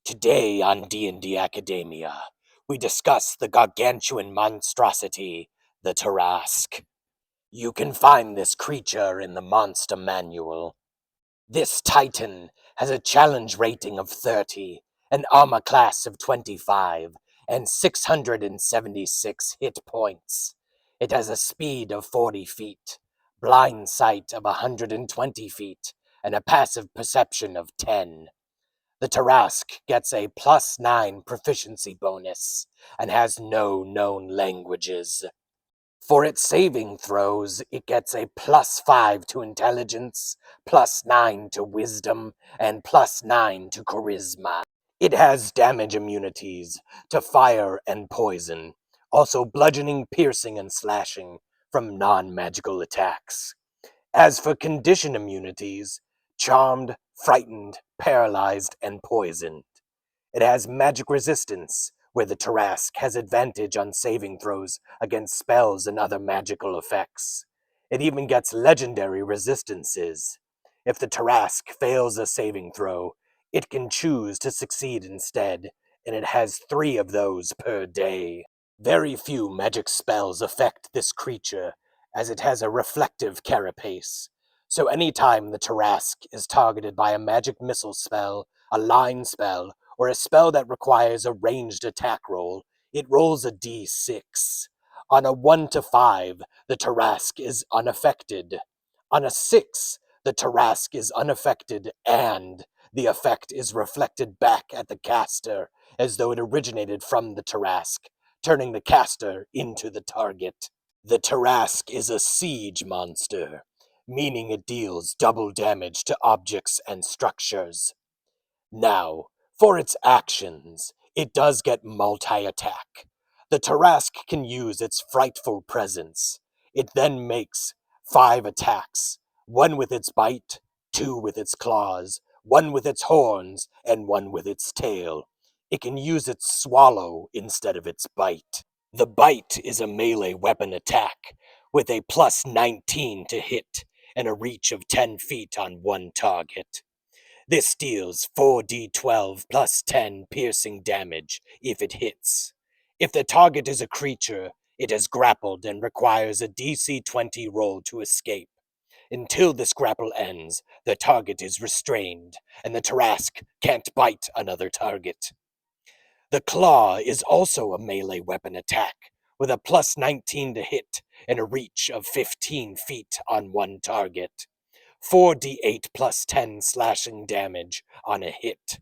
Today on D&D Academia, we discuss the gargantuan monstrosity, the Tarrasque. You can find this creature in the Monster Manual. This Titan has a challenge rating of 30, an armor class of 25, and 676 hit points. It has a speed of 40 feet, blind sight of 120 feet, and a passive perception of 10. The Tarrasque gets a +9 proficiency bonus and has no known languages. For its saving throws, it gets a +5 to intelligence, +9 to wisdom, and +9 to charisma. It has damage immunities to fire and poison, also bludgeoning, piercing, and slashing from non-magical attacks. As for condition immunities, charmed, frightened, paralyzed, and poisoned. It has magic resistance, where the Tarrasque has advantage on saving throws against spells and other magical effects. It even gets legendary resistances. If the Tarrasque fails a saving throw, it can choose to succeed instead, and it has 3 of those per day. Very few magic spells affect this creature, as it has a reflective carapace. So anytime the Tarrasque is targeted by a magic missile spell, a line spell, or a spell that requires a ranged attack roll, it rolls a d6. On a 1 to 5, the Tarrasque is unaffected. On a 6, the Tarrasque is unaffected, and the effect is reflected back at the caster, as though it originated from the Tarrasque, turning the caster into the target. The Tarrasque is a siege monster, meaning it deals double damage to objects and structures. Now, for its actions, it does get multi-attack. The Tarrasque can use its frightful presence. It then makes 5 attacks, 1 with its bite, 2 with its claws, 1 with its horns, and 1 with its tail. It can use its swallow instead of its bite. The bite is a melee weapon attack, with a +19 to hit and a reach of 10 feet on one target. This deals 4d12 +10 piercing damage if it hits. If the target is a creature, it is grappled and requires a DC 20 roll to escape. Until this grapple ends, the target is restrained, and the Tarrasque can't bite another target. The claw is also a melee weapon attack, with a +19 to hit and a reach of 15 feet on one target. 4d8 +10 slashing damage on a hit.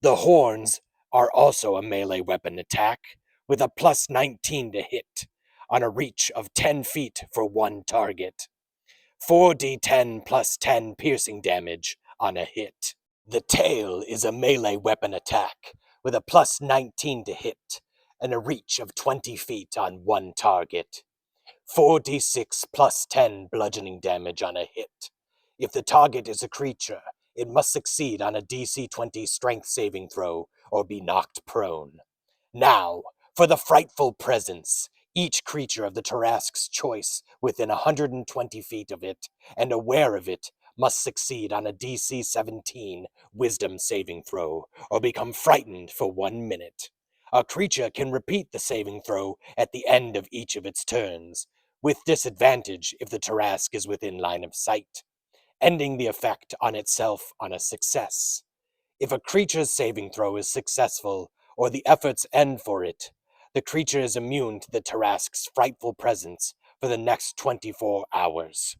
The horns are also a melee weapon attack, with a +19 to hit, on a reach of 10 feet for one target. 4d10 +10 piercing damage on a hit. The tail is a melee weapon attack, with a +19 to hit, and a reach of 20 feet on one target. 4d6 +10 bludgeoning damage on a hit. If the target is a creature, it must succeed on a DC 20 strength saving throw or be knocked prone. Now, for the frightful presence. Each creature of the Tarrasque's choice within 120 feet of it and aware of it must succeed on a DC 17 wisdom saving throw or become frightened for 1 minute. A creature can repeat the saving throw at the end of each of its turns, with disadvantage if the Tarrasque is within line of sight, ending the effect on itself on a success. If a creature's saving throw is successful, or the efforts end for it, the creature is immune to the Tarrasque's frightful presence for the next 24 hours.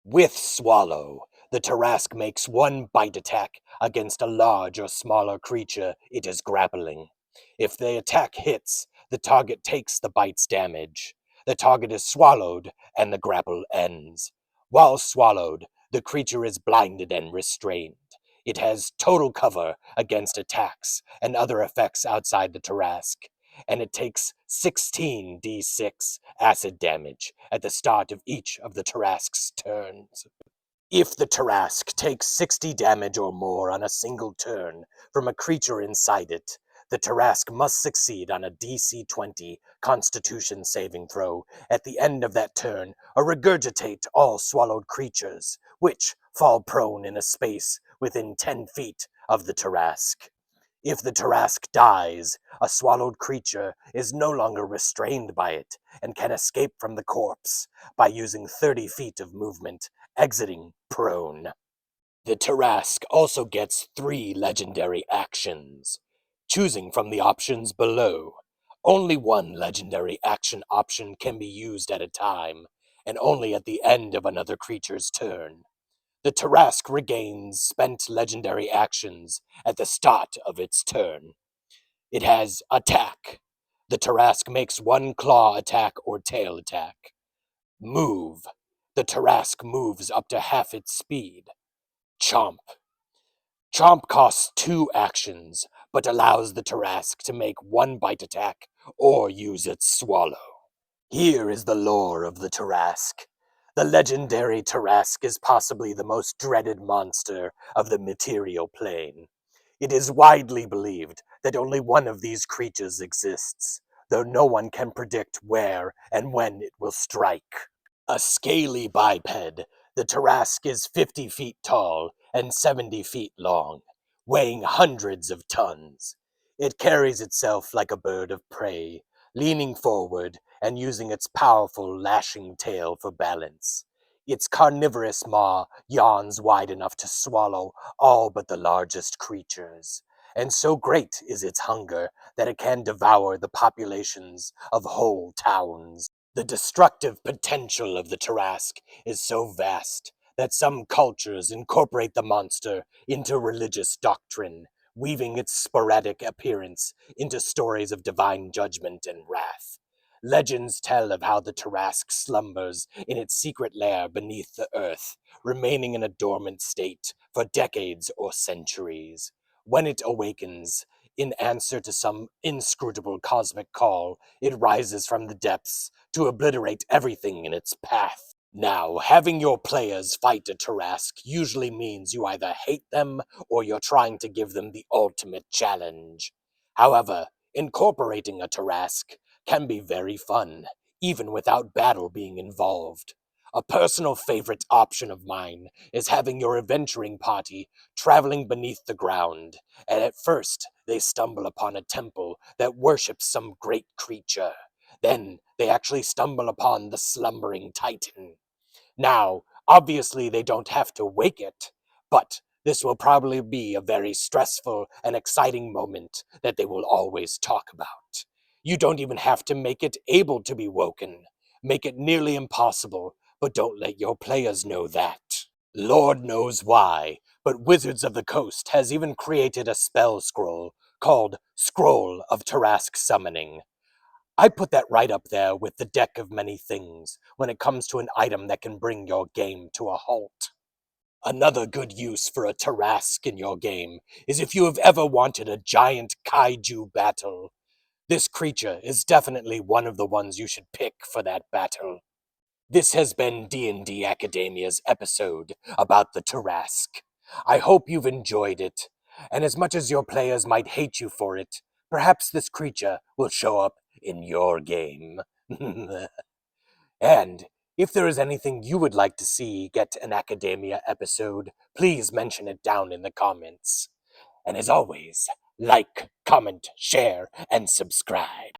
With Swallow, the Tarrasque makes 1 bite attack against a large or smaller creature it is grappling. If the attack hits, the target takes the bite's damage. The target is swallowed, and the grapple ends. While swallowed, the creature is blinded and restrained. It has total cover against attacks and other effects outside the Tarrasque, and it takes 16d6 acid damage at the start of each of the Tarrasque's turns. If the Tarrasque takes 60 damage or more on a single turn from a creature inside it, the Tarrasque must succeed on a DC 20 Constitution saving throw at the end of that turn or regurgitate all swallowed creatures, which fall prone in a space within 10 feet of the Tarrasque. If the Tarrasque dies, a swallowed creature is no longer restrained by it and can escape from the corpse by using 30 feet of movement, exiting prone. The Tarrasque also gets 3 legendary actions. Choosing from the options below, only one legendary action option can be used at a time, and only at the end of another creature's turn. The Tarrasque regains spent legendary actions at the start of its turn. It has Attack. The Tarrasque makes 1 claw attack or tail attack. Move. The Tarrasque moves up to half its speed. Chomp. Chomp costs 2 actions, but allows the Tarrasque to make 1 bite attack or use its swallow. Here is the lore of the Tarrasque. The legendary Tarrasque is possibly the most dreaded monster of the material plane. It is widely believed that only one of these creatures exists, though no one can predict where and when it will strike. A scaly biped, the Tarrasque is 50 feet tall and 70 feet long, weighing hundreds of tons. It carries itself like a bird of prey, leaning forward and using its powerful lashing tail for balance. Its carnivorous maw yawns wide enough to swallow all but the largest creatures, and so great is its hunger that it can devour the populations of whole towns. The destructive potential of the Tarrasque is so vast that some cultures incorporate the monster into religious doctrine, weaving its sporadic appearance into stories of divine judgment and wrath. Legends tell of how the Tarrasque slumbers in its secret lair beneath the earth, remaining in a dormant state for decades or centuries. When it awakens, in answer to some inscrutable cosmic call, it rises from the depths to obliterate everything in its path. Now, having your players fight a Tarrasque usually means you either hate them or you're trying to give them the ultimate challenge. However, incorporating a Tarrasque can be very fun, even without battle being involved. A personal favorite option of mine is having your adventuring party traveling beneath the ground, and at first they stumble upon a temple that worships some great creature. Then they actually stumble upon the slumbering titan. Now, obviously they don't have to wake it, but this will probably be a very stressful and exciting moment that they will always talk about. You don't even have to make it able to be woken. Make it nearly impossible, but don't let your players know that. Lord knows why, but Wizards of the Coast has even created a spell scroll called Scroll of Tarrasque Summoning. I put that right up there with the deck of many things when it comes to an item that can bring your game to a halt. Another good use for a Tarrasque in your game is if you have ever wanted a giant kaiju battle. This creature is definitely one of the ones you should pick for that battle. This has been D&D Academia's episode about the Tarrasque. I hope you've enjoyed it, and as much as your players might hate you for it, perhaps this creature will show up in your game. And if there is anything you would like to see get an Academia episode, please mention it down in the comments. And as always, like, comment, share, and subscribe.